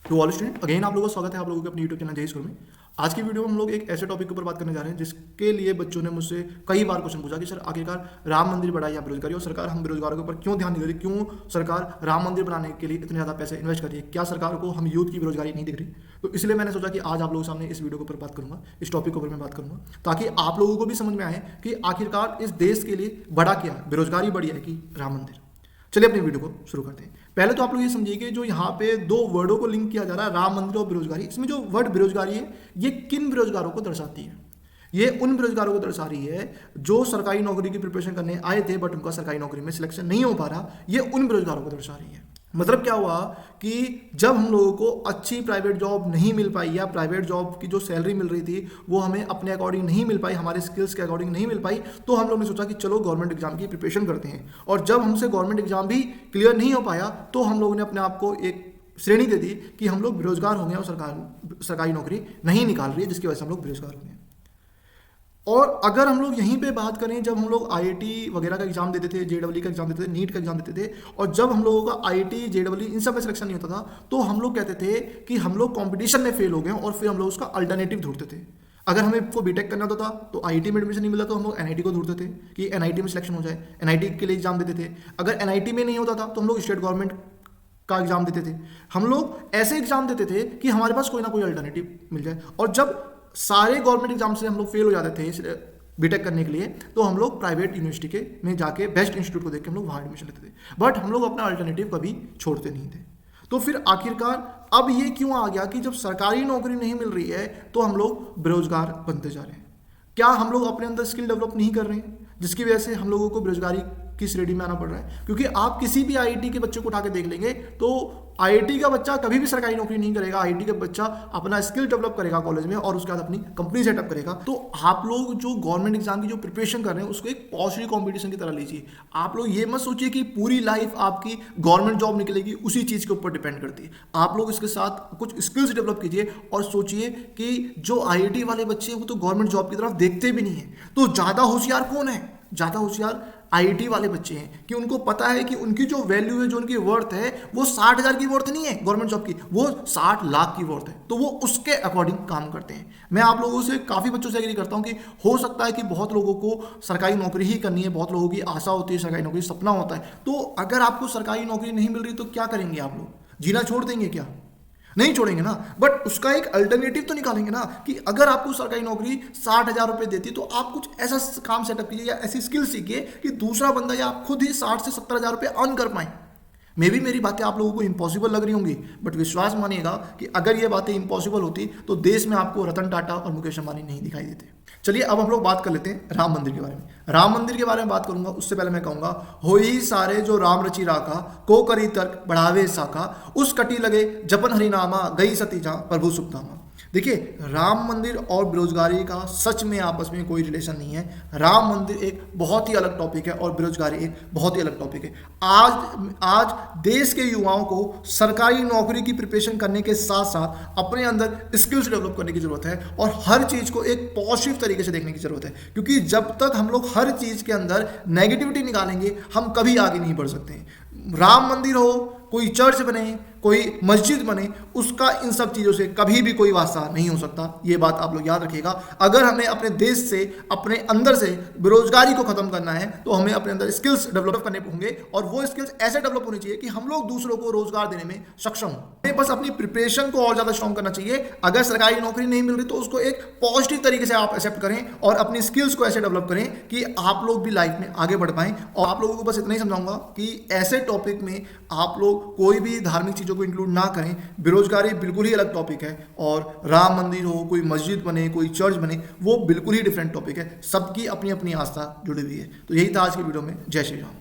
To all student again आप लोगों का स्वागत है आप लोगों के अपने यूट्यूब चैनल जय स्कूल में। आज की वीडियो में हम लोग एक ऐसे टॉपिक के ऊपर बात करने जा रहे हैं जिसके लिए बच्चों ने मुझसे कई बार क्वेश्चन पूछा कि सर आखिरकार राम मंदिर बढ़ाई या बेरोजगारी, और सरकार हम बेरोजगारों के ऊपर क्यों ध्यान नहीं दे रही, क्यों सरकार राम मंदिर बनाने के लिए इतने ज़्यादा पैसे इन्वेस्ट कर रही है, क्या सरकार को हम यूथ की बेरोजगारी नहीं दिख रही। तो इसलिए मैंने सोचा कि आज आप लोगों के सामने इस वीडियो के ऊपर बात करूंगा, इस टॉपिक के ऊपर मैं बात करूंगा, ताकि आप लोगों को भी समझ में आए कि आखिरकार इस देश के लिए बड़ा क्या है, बेरोजगारी बड़ी है कि राम मंदिर। चलिए अपनी वीडियो को शुरू करते हैं। पहले तो आप लोग ये समझिए कि जो यहाँ पे दो वर्डों को लिंक किया जा रहा है, राम मंदिर और बेरोजगारी, इसमें जो वर्ड बेरोजगारी है ये किन बेरोजगारों को दर्शाती है? ये उन बेरोजगारों को दर्शा रही है जो सरकारी नौकरी की प्रिपरेशन करने आए थे बट उनका सरकारी नौकरी में सिलेक्शन नहीं हो पा रहा। ये उन बेरोजगारों को दर्शा रही है। मतलब क्या हुआ कि जब हम लोगों को अच्छी प्राइवेट जॉब नहीं मिल पाई या प्राइवेट जॉब की जो सैलरी मिल रही थी वो हमें अपने अकॉर्डिंग नहीं मिल पाई, हमारे स्किल्स के अकॉर्डिंग नहीं मिल पाई, तो हम लोग ने सोचा कि चलो गवर्नमेंट एग्जाम की प्रिपरेशन करते हैं। और जब हमसे गवर्नमेंट एग्जाम भी क्लियर नहीं हो पाया तो हम लोगों ने अपने आप को एक श्रेणी दे दी कि हम लोग बेरोजगार हो गए और सरकारी नौकरी नहीं निकाल रही है, जिसकी वजह से हम लोग बेरोजगार हो गए। और अगर हम लोग यहीं पे बात करें, जब हम लोग आईआईटी वगैरह का एग्जाम देते थे, जेडब्ल्यू का एग्जाम देते थे, नीट का एग्जाम देते थे, और जब हम लोगों का आईआईटी जेडब्ल्यू इन सब में सिलेक्शन नहीं होता था तो हम लोग कहते थे कि हम लोग कंपटीशन में फेल हो गए और फिर हम लोग उसका अल्टरनेटिव ढूंढते थे। अगर हमें को बीटेक करना होता था तो आईआईटी में एडमिशन नहीं मिला तो हम लोग एनआईटी को ढूंढते थे कि एनआईटी में सिलेक्शन हो जाए, एनआईटी के लिए एग्जाम देते थे। अगर एनआईटी में नहीं होता था तो हम लोग स्टेट गवर्नमेंट का एग्जाम देते थे। हम लोग ऐसे एग्जाम देते थे कि हमारे पास कोई ना कोई अल्टरनेटिव मिल जाए। और जब सारे गवर्नमेंट एग्जाम से हम लोग फेल हो जाते थे बीटेक करने के लिए तो हम लोग प्राइवेट यूनिवर्सिटी के में जाके बेस्ट इंस्टीट्यूट को देख के हम लोग वहाँ एडमिशन लेते थे, बट हम लोग अपना अल्टरनेटिव कभी छोड़ते नहीं थे। तो फिर आखिरकार अब ये क्यों आ गया कि जब सरकारी नौकरी नहीं मिल रही है तो हम लोग बेरोजगार बनते जा रहे हैं? क्या हम लोग अपने अंदर स्किल डेवलप नहीं कर रहे हैं जिसकी वजह से हम लोगों को बेरोजगारी की श्रेणी में आना पड़ रहा है? क्योंकि आप किसी भी आईआईटी के बच्चे को उठा के देख लेंगे तो आईआईटी का बच्चा कभी भी सरकारी नौकरी नहीं करेगा। आईआईटी का बच्चा अपना स्किल डेवलप करेगा कॉलेज में और उसके बाद अपनी कंपनी सेटअप करेगा। तो आप लोग जो गवर्नमेंट एग्जाम की जो प्रिपरेशन कर रहे हैं उसको एक पॉजिटिव कंपटीशन की तरह लीजिए। आप लोग ये मत सोचिए कि पूरी लाइफ आपकी गवर्नमेंट जॉब निकलेगी, उसी चीज़ के ऊपर डिपेंड करती है। आप लोग इसके साथ कुछ स्किल्स डेवलप कीजिए और सोचिए कि जो आईआईटी वाले बच्चे हैं वो तो गवर्नमेंट जॉब की तरफ देखते भी नहीं है। तो ज़्यादा होशियार कौन है? ज़्यादा होशियार आईआईटी वाले बच्चे हैं कि उनको पता है कि उनकी जो वैल्यू है, जो उनकी वर्थ है, वो 60,000 की वर्थ नहीं है गवर्नमेंट जॉब की, वो 60 लाख की वर्थ है। तो वो उसके अकॉर्डिंग काम करते हैं। मैं आप लोगों से काफ़ी बच्चों से एग्री करता हूँ कि हो सकता है कि बहुत लोगों को सरकारी नौकरी ही करनी है, बहुत लोगों की आशा होती है, सरकारी नौकरी सपना होता है। तो अगर आपको सरकारी नौकरी नहीं मिल रही तो क्या करेंगे आप लोग? जीना छोड़ देंगे क्या? नहीं छोड़ेंगे ना, बट उसका एक अल्टरनेटिव तो निकालेंगे ना कि अगर आपको सरकारी नौकरी 60,000 रुपये देती तो आप कुछ ऐसा काम सेटअप कीजिए या ऐसी स्किल सीखिए कि दूसरा बंदा या आप खुद ही 60 से 70,000 रुपये अर्न कर पाए। मे भी मेरी बातें आप लोगों को इम्पॉसिबल लग रही होंगी, बट विश्वास मानिएगा कि अगर ये बातें इम्पॉसिबल होती तो देश में आपको रतन टाटा और मुकेश अंबानी नहीं दिखाई देते। चलिए अब हम लोग बात कर लेते हैं राम मंदिर के बारे में। राम मंदिर के बारे में बात करूंगा उससे पहले मैं कहूंगा, होई सारे जो राम रची राखा, को करी तर्क बढ़ावे साखा, उस कटी लगे जपन हरिनामा, गई सती जा प्रभु सुखधामा। देखिए, राम मंदिर और बेरोजगारी का सच में आपस में कोई रिलेशन नहीं है। राम मंदिर एक बहुत ही अलग टॉपिक है और बेरोजगारी एक बहुत ही अलग टॉपिक है। आज देश के युवाओं को सरकारी नौकरी की प्रिपरेशन करने के साथ साथ अपने अंदर स्किल्स डेवलप करने की जरूरत है और हर चीज़ को एक पॉजिटिव तरीके से देखने की जरूरत है। क्योंकि जब तक हम लोग हर चीज़ के अंदर नेगेटिविटी निकालेंगे हम कभी आगे नहीं बढ़ सकते। राम मंदिर हो, कोई चर्च बने, कोई मस्जिद बने, उसका इन सब चीज़ों से कभी भी कोई वास्ता नहीं हो सकता। ये बात आप लोग याद रखिएगा। अगर हमें अपने देश से, अपने अंदर से बेरोजगारी को खत्म करना है तो हमें अपने अंदर स्किल्स डेवलप करने होंगे और वो स्किल्स ऐसे डेवलप होनी चाहिए कि हम लोग दूसरों को रोजगार देने में सक्षम हो। हमें बस अपनी प्रिपरेशन को और ज़्यादा स्ट्रॉन्ग करना चाहिए। अगर सरकारी नौकरी नहीं मिल रही तो उसको एक पॉजिटिव तरीके से आप एक्सेप्ट करें और अपनी स्किल्स को ऐसे डेवलप करें कि आप लोग भी लाइफ में आगे बढ़ पाएं। और आप लोगों को बस इतना ही समझाऊंगा कि ऐसे टॉपिक में आप लोग कोई भी धार्मिक चीज़ों को इंक्लूड ना करें। बेरोजगारी बिल्कुल ही अलग टॉपिक है और राम मंदिर हो, कोई मस्जिद बने, कोई चर्च बने, वो बिल्कुल ही डिफरेंट टॉपिक है। सबकी अपनी अपनी आस्था जुड़ी हुई है। तो यही था आज की वीडियो में। जय श्री राम।